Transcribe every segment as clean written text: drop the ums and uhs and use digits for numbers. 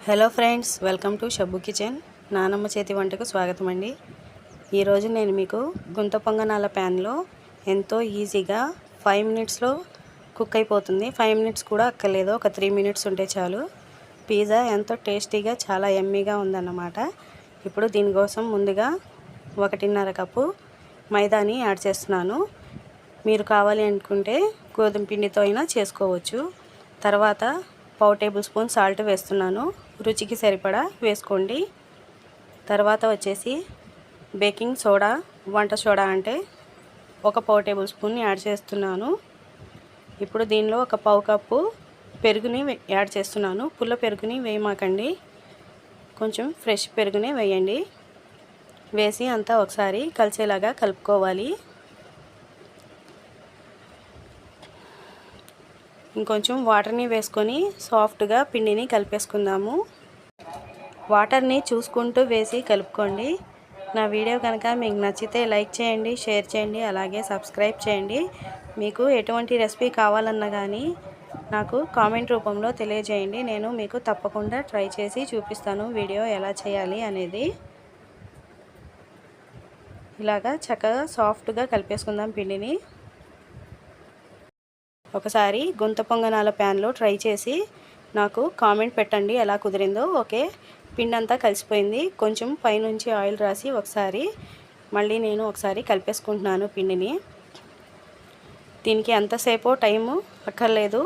Hello friends, welcome to Shabbu kitchen. నానమ్మ చేతి వంటకు స్వాగతం అండి. ఈరోజు నేను మీకు గుంత పొంగనాల ప్యాన్లో ఎంతో ఈజీగా 5 మినిట్స్లో కుక్ అయిపోతుంది. 5 మినిట్స్ కూడా అక్కర్లేదు, ఒక 3 మినిట్స్ ఉంటే చాలు. పిజ్జా ఎంతో టేస్టీగా చాలా యమ్మీగా ఉందన్నమాట. ఇప్పుడు దీనికోసం ముందుగా 1.5 కప్పు మైదాని యాడ్ చేస్తున్నాను. మీరు కావాలి అనుకుంటే గోధుమ పిండితో అయినా చేసుకోవచ్చు. తర్వాత 1/4 టేబుల్ స్పూన్ సాల్ట్ వేస్తున్నాను. రుచికి సరిపడా వేసుకోండి. తర్వాత వచ్చేసి బేకింగ్ సోడా, వంట సోడా అంటే 1/4 టేబుల్ స్పూన్ యాడ్ చేస్తున్నాను. ఇప్పుడు దీనిలో ఒక 1/4 కప్పు పెరుగుని యాడ్ చేస్తున్నాను. పుల్ల పెరుగుని వేయమాకండి, కొంచెం ఫ్రెష్ పెరుగునే వేయండి. వేసి అంతా ఒకసారి కలిసేలాగా కలుపుకోవాలి. ఇంకొంచెం వాటర్ని వేసుకొని సాఫ్ట్గా పిండిని కలిపేసుకుందాము. వాటర్ని చూసుకుంటూ వేసి కలుపుకోండి. నా వీడియో కనుక మీకు నచ్చితే లైక్ చేయండి, షేర్ చేయండి, అలాగే సబ్స్క్రైబ్ చేయండి. మీకు ఎటువంటి రెసిపీ కావాలన్నా కానీ నాకు కామెంట్ రూపంలో తెలియజేయండి. నేను మీకు తప్పకుండా ట్రై చేసి చూపిస్తాను వీడియో ఎలా చేయాలి అనేది. ఇలాగా చక్కగా సాఫ్ట్గా కలిపేసుకుందాం పిండిని. ఒకసారి గుంత పొంగనాల ప్యాన్లో ట్రై చేసి నాకు కామెంట్ పెట్టండి ఎలా కుదిరిందో. ఓకే, పిండి అంతా కలిసిపోయింది. కొంచెం పైనుంచి ఆయిల్ రాసి మళ్ళీ నేను ఒకసారి కలిపేసుకుంటున్నాను పిండిని. దీనికి ఎంతసేపో టైము అక్కర్లేదు.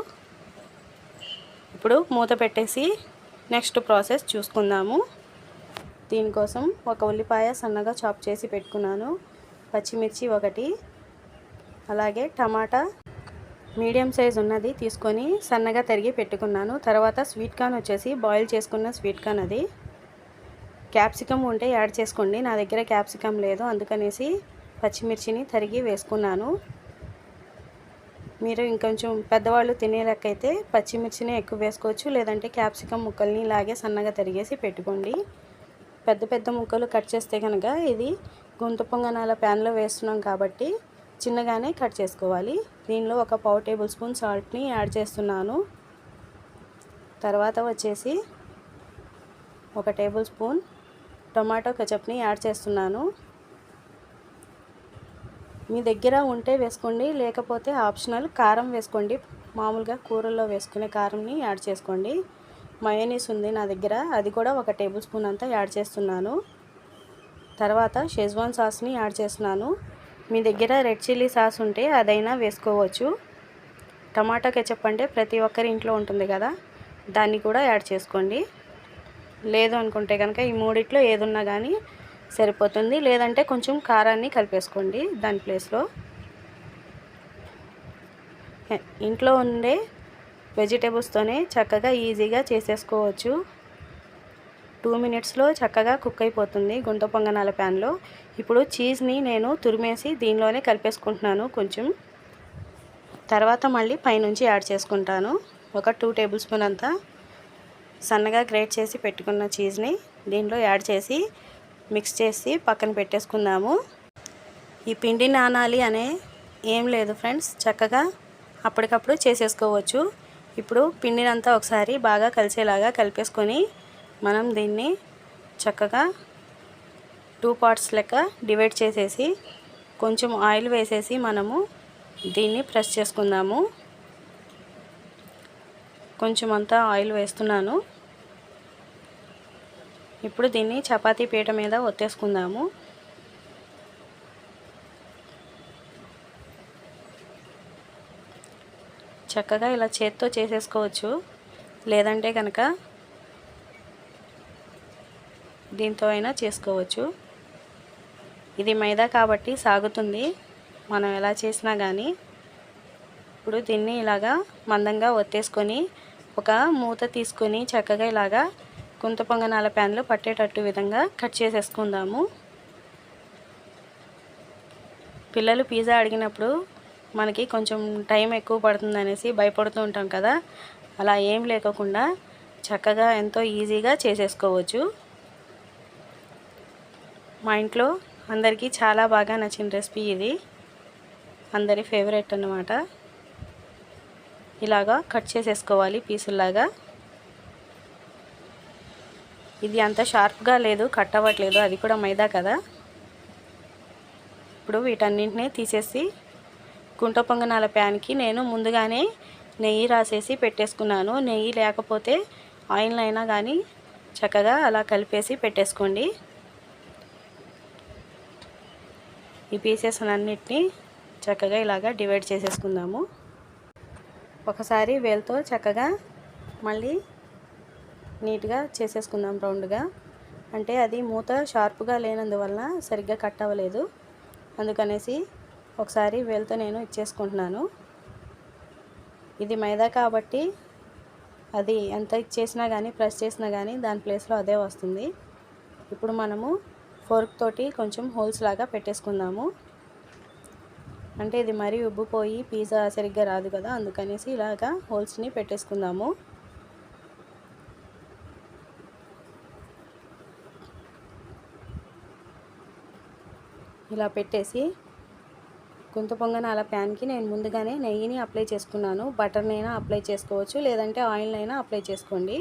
ఇప్పుడు మూత పెట్టేసి నెక్స్ట్ ప్రాసెస్ చూసుకుందాము. దీనికోసం ఒక ఉల్లిపాయ సన్నగా చాప్ చేసి పెట్టుకున్నాను. పచ్చిమిర్చి 1, అలాగే టమాటా మీడియం సైజ్ ఉన్నది తీసుకొని సన్నగా తరిగి పెట్టుకున్నాను. తర్వాత స్వీట్ కార్న్ వచ్చేసి బాయిల్ చేసుకున్న స్వీట్ కార్న్ అది. క్యాప్సికమ్ ఉంటే యాడ్ చేసుకోండి. నా దగ్గర క్యాప్సికమ్ లేదు, అందుకనేసి పచ్చిమిర్చిని తరిగి వేసుకున్నాను. మీరు ఇంకొంచెం పెద్దవాళ్ళు తినే లెక్కైతే పచ్చిమిర్చిని ఎక్కువ వేసుకోవచ్చు, లేదంటే క్యాప్సికమ్ ముక్కల్ని ఇలాగే సన్నగా తరిగేసి పెట్టుకోండి. పెద్ద పెద్ద ముక్కలు కట్ చేస్తే కనుక ఇది గుంత పొంగనాల ప్యాన్లో వేస్తున్నాం కాబట్టి చిన్నగానే కట్ చేసుకోవాలి. దీనిలో ఒక 1/4 టేబుల్ స్పూన్ సాల్ట్ని యాడ్ చేస్తున్నాను. తర్వాత వచ్చేసి 1 టేబుల్ స్పూన్ టొమాటో కెచప్ని యాడ్ చేస్తున్నాను. మీ దగ్గర ఉంటే వేసుకోండి, లేకపోతే ఆప్షనల్. కారం వేసుకోండి, మామూలుగా కూరల్లో వేసుకునే కారంని యాడ్ చేసుకోండి. మయోనీస్ ఉంది నా దగ్గర, అది కూడా 1 టేబుల్ స్పూన్ అంతా యాడ్ చేస్తున్నాను. తర్వాత షెజ్వాన్ సాస్ని యాడ్ చేస్తున్నాను. మీ దగ్గర రెడ్ చిల్లీ సాస్ ఉంటే అదైనా వేసుకోవచ్చు. టమాటో కెచప్ అంటే ప్రతి ఒక్కరి ఇంట్లో ఉంటుంది కదా, దాన్ని కూడా యాడ్ చేసుకోండి. లేదు అనుకుంటే కనుక ఈ మూడిట్లో ఏదున్నా కానీ సరిపోతుంది, లేదంటే కొంచెం కారాన్ని కలిపేసుకోండి దాని ప్లేస్లో. ఇంట్లో ఉండే వెజిటేబుల్స్తోనే చక్కగా ఈజీగా చేసేసుకోవచ్చు. 2 మినిట్స్లో చక్కగా కుక్ అయిపోతుంది గుంత పొంగనాల ప్యాన్లో. ఇప్పుడు చీజ్ని నేను తురిమేసి దీనిలోనే కలిపేసుకుంటున్నాను కొంచెం. తర్వాత మళ్ళీ పైనుంచి యాడ్ చేసుకుంటాను. ఒక 2 టేబుల్ స్పూన్ అంతా సన్నగా గ్రేట్ చేసి పెట్టుకున్న చీజ్ని దీనిలో యాడ్ చేసి మిక్స్ చేసి పక్కన పెట్టేసుకుందాము. ఈ పిండి నానాలి అనే ఏం లేదు ఫ్రెండ్స్, చక్కగా అప్పటికప్పుడు చేసేసుకోవచ్చు. ఇప్పుడు పిండినంతా ఒకసారి బాగా కలిసేలాగా కలిపేసుకొని మనం దీన్ని చక్కగా 2 పార్ట్స్ లెక్క డివైడ్ చేసేసి కొంచెం ఆయిల్ వేసేసి మనము దీన్ని ప్రెస్ చేసుకుందాము. కొంచెం అంతా ఆయిల్ వేస్తున్నాను. ఇప్పుడు దీన్ని చపాతీ పీట మీద ఒత్తేసుకుందాము. చక్కగా ఇలా చేత్తో చేసేసుకోవచ్చు, లేదంటే కనుక దీంతో అయినా చేసుకోవచ్చు. ఇది మైదా కాబట్టి సాగుతుంది మనం ఎలా చేసినా కానీ. ఇప్పుడు దీన్ని ఇలాగా మందంగా ఒత్తేసుకొని ఒక మూత తీసుకొని చక్కగా ఇలాగా గుంత పొంగనాల ప్యాన్లో పట్టేటట్టు విధంగా కట్ చేసేసుకుందాము. పిల్లలు పిజ్జా అడిగినప్పుడు మనకి కొంచెం టైం ఎక్కువ పడుతుంది అనేసి భయపడుతూ ఉంటాం కదా, అలా ఏం లేకుండా చక్కగా ఎంతో ఈజీగా చేసేసుకోవచ్చు. మా ఇంట్లో అందరికీ చాలా బాగా నచ్చిన రెసిపీ ఇది, అందరి ఫేవరెట్ అన్నమాట. ఇలాగా కట్ చేసేసుకోవాలి పీసుల్లాగా. ఇది అంత షార్ప్గా లేదు, కట్ అవ్వట్లేదు, అది కూడా మైదా కదా. ఇప్పుడు వీటన్నింటినీ తీసేసి గుంట పొంగనాల ప్యాన్కి నేను ముందుగానే నెయ్యి రాసేసి పెట్టేసుకున్నాను. నెయ్యి లేకపోతే ఆయిల్ అయినా కానీ చక్కగా అలా కలిపేసి పెట్టేసుకోండి. ఈ పీసెస్ అన్నిటినీ చక్కగా ఇలాగా డివైడ్ చేసేసుకుందాము. ఒకసారి వేలుతో చక్కగా మళ్ళీ నీట్గా చేసేసుకుందాం రౌండ్గా. అంటే అది మూత షార్ప్గా లేనందువల్ల సరిగ్గా కట్ అవ్వలేదు, అందుకనేసి ఒకసారి వేలుతో నేను ఇచ్చేసుకుంటున్నాను. ఇది మైదా కాబట్టి అది ఎంత ఇచ్చేసినా కానీ ప్రెస్ చేసినా కానీ దాని ప్లేస్లో అదే వస్తుంది. ఇప్పుడు మనము ఫోర్క్ తోటి కొంచెం హోల్స్ లాగా పెట్టేసుకుందాము. అంటే ఇది మరీ ఉబ్బిపోయి పిజ్జా సరిగ్గా రాదు కదా, అందుకనేసి ఇలాగా హోల్స్ని పెట్టేసుకుందాము. ఇలా పెట్టేసి గుంత పొంగనాల ప్యాన్కి నేను ముందుగానే నెయ్యిని అప్లై చేసుకున్నాను. బటర్నైనా అప్లై చేసుకోవచ్చు, లేదంటే ఆయిల్ అయినా అప్లై చేసుకోండి.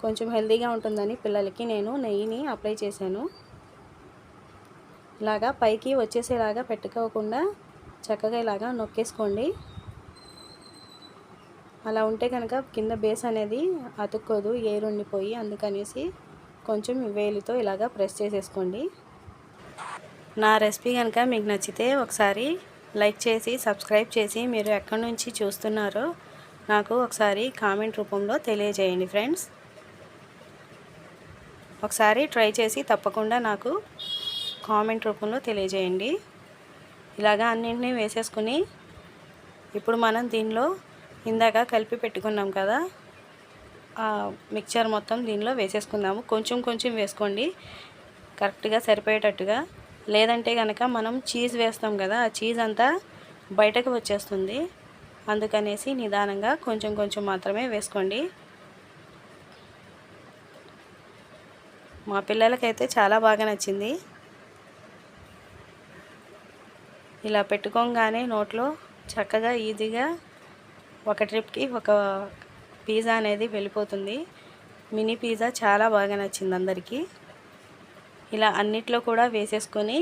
కొంచెం హెల్తీగా ఉంటుందని పిల్లలకి నేను నెయ్యిని అప్లై చేశాను. ఇలాగా పైకి వచ్చేసేలాగా పెట్టుకోకుండా చక్కగా ఇలాగా నొక్కేసుకోండి. అలా ఉంటే కనుక కింద బేస్ అనేది అతుక్కోదు, ఎయిర్ ఉండిపోయి, అందుకనేసి కొంచెం వేలితో ఇలాగా ప్రెస్ చేసేసుకోండి. నా రెసిపీ కనుక మీకు నచ్చితే ఒకసారి లైక్ చేసి సబ్స్క్రైబ్ చేసి మీరు ఎక్కడి నుంచి చూస్తున్నారో నాకు ఒకసారి కామెంట్ రూపంలో తెలియజేయండి ఫ్రెండ్స్. ఒకసారి ట్రై చేసి తప్పకుండా నాకు కామెంట్ రూపంలో తెలియజేయండి. ఇలాగా అన్నింటినీ వేసేసుకుని ఇప్పుడు మనం దీనిలో ఇందాక కలిపి పెట్టుకున్నాం కదా ఆ మిక్చర్ మొత్తం దీనిలో వేసేసుకుందాము. కొంచెం కొంచెం వేసుకోండి, కరెక్ట్గా సరిపోయేటట్టుగా. లేదంటే కనుక మనం చీజ్ వేస్తాం కదా, ఆ చీజ్ అంతా బయటకు వచ్చేస్తుంది, అందుకనేసి నిదానంగా కొంచెం కొంచెం మాత్రమే వేసుకోండి. మా పిల్లలకైతే చాలా బాగా నచ్చింది. ఇలా పెట్టుకోగానే నోట్లో చక్కగా ఈజీగా ఒక ట్రిప్కి ఒక పిజ్జా అనేది వెళ్ళిపోతుంది. మినీ పిజ్జా చాలా బాగా నచ్చింది అందరికీ. ఇలా అన్నిట్లో కూడా వేసేసుకొని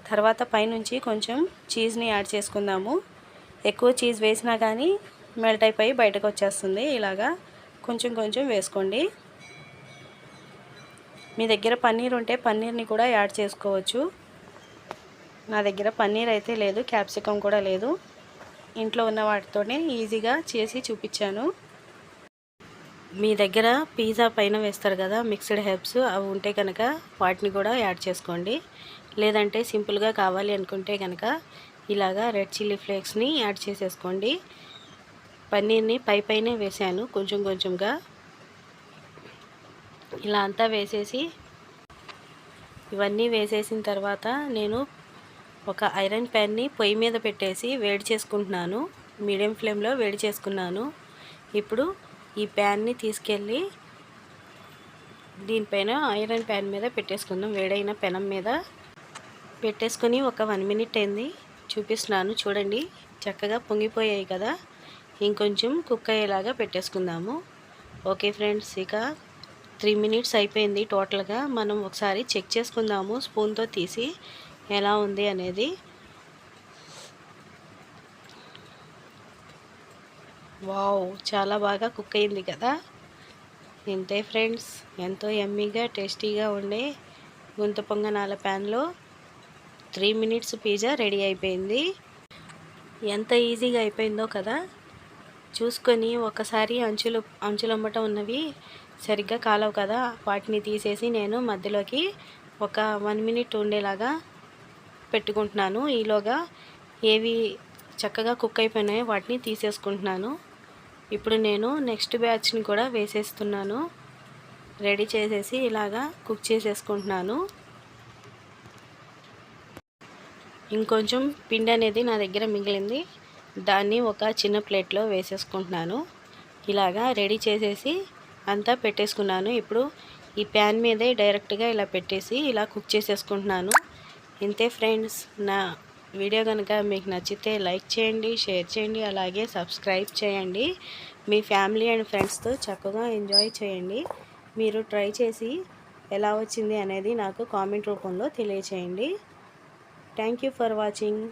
తర్వాత పైనుంచి కొంచెం చీజ్ని యాడ్ చేసుకుందాము. ఎక్కువ చీజ్ వేసినా కానీ మెల్ట్ అయిపోయి బయటకు వచ్చేస్తుంది. ఇలాగా కొంచెం కొంచెం వేసుకోండి. మీ దగ్గర పన్నీర్ ఉంటే పన్నీర్ని కూడా యాడ్ చేసుకోవచ్చు. నా దగ్గర పన్నీర్ అయితే లేదు, క్యాప్సికమ్ కూడా లేదు. ఇంట్లో ఉన్న వాటితోనే ఈజీగా చేసి చూపించాను. మీ దగ్గర పిజ్జా పైన వేస్తారు కదా మిక్స్డ్ హెర్బ్స్, అవి ఉంటే కనుక వాటిని కూడా యాడ్ చేసుకోండి. లేదంటే సింపుల్గా కావాలి అనుకుంటే కనుక ఇలాగా రెడ్ చిల్లీ ఫ్లేక్స్ని యాడ్ చేసేసుకోండి. పన్నీర్ని పైనే వేసాను కొంచెం కొంచెంగా. ఇలా అంతా వేసేసి ఇవన్నీ వేసేసిన తర్వాత నేను ఒక ఐరన్ ప్యాన్ని పొయ్యి మీద పెట్టేసి వేడి చేసుకుంటున్నాను. మీడియం ఫ్లేమ్లో వేడి చేసుకున్నాను. ఇప్పుడు ఈ ప్యాన్ని తీసుకెళ్ళి దీనిపైన ఐరన్ ప్యాన్ మీద పెట్టేసుకుందాం. వేడైన పెనం మీద పెట్టేసుకొని ఒక 1 మినిట్ అయింది, చూపిస్తున్నాను చూడండి. చక్కగా పొంగిపోయాయి కదా, ఇంకొంచెం కుక్ అయ్యేలాగా పెట్టేసుకుందాము. ఓకే ఫ్రెండ్స్, ఇక 3 మినిట్స్ అయిపోయింది టోటల్గా. మనం ఒకసారి చెక్ చేసుకుందాము స్పూన్తో తీసి ఎలా ఉంది అనేది. వావ్, చాలా బాగా కుక్ అయింది కదా. ఇంతే ఫ్రెండ్స్, ఎంతో యమ్మీగా టేస్టీగా ఉండే గుంత పొంగనాల ప్యాన్లో 3 మినిట్స్ పిజ్జా రెడీ అయిపోయింది. ఎంత ఈజీగా అయిపోయిందో కదా. చూసుకొని ఒకసారి అంచులమ్మట ఉన్నవి సరిగ్గా కాలవు కదా, వాటిని తీసేసి నేను మధ్యలోకి ఒక 1 మినిట్ ఉండేలాగా పెట్టుకుంటున్నాను. ఈలోగా ఏవి చక్కగా కుక్ అయిపోయినాయో వాటిని తీసేసుకుంటున్నాను. ఇప్పుడు నేను నెక్స్ట్ బ్యాచ్ని కూడా వేసేస్తున్నాను. రెడీ చేసేసి ఇలాగా కుక్ చేసేసుకుంటున్నాను. ఇంకొంచెం పిండి అనేది నా దగ్గర మిగిలింది, దాన్ని ఒక చిన్న ప్లేట్లో వేసేసుకుంటున్నాను. ఇలాగా రెడీ చేసేసి అంతా పెట్టేసుకున్నాను. ఇప్పుడు ఈ ప్యాన్ మీదే డైరెక్ట్గా ఇలా పెట్టేసి ఇలా కుక్ చేసేసుకుంటున్నాను. ఇంతే ఫ్రెండ్స్, నా వీడియో కనుక మీకు నచ్చితే లైక్ చేయండి, షేర్ చేయండి, అలాగే సబ్స్క్రైబ్ చేయండి. మీ ఫ్యామిలీ అండ్ ఫ్రెండ్స్తో చక్కగా ఎంజాయ్ చేయండి. మీరు ట్రై చేసి ఎలా వచ్చింది అనేది నాకు కామెంట్ రూపంలో తెలియచేయండి. Thank you for watching.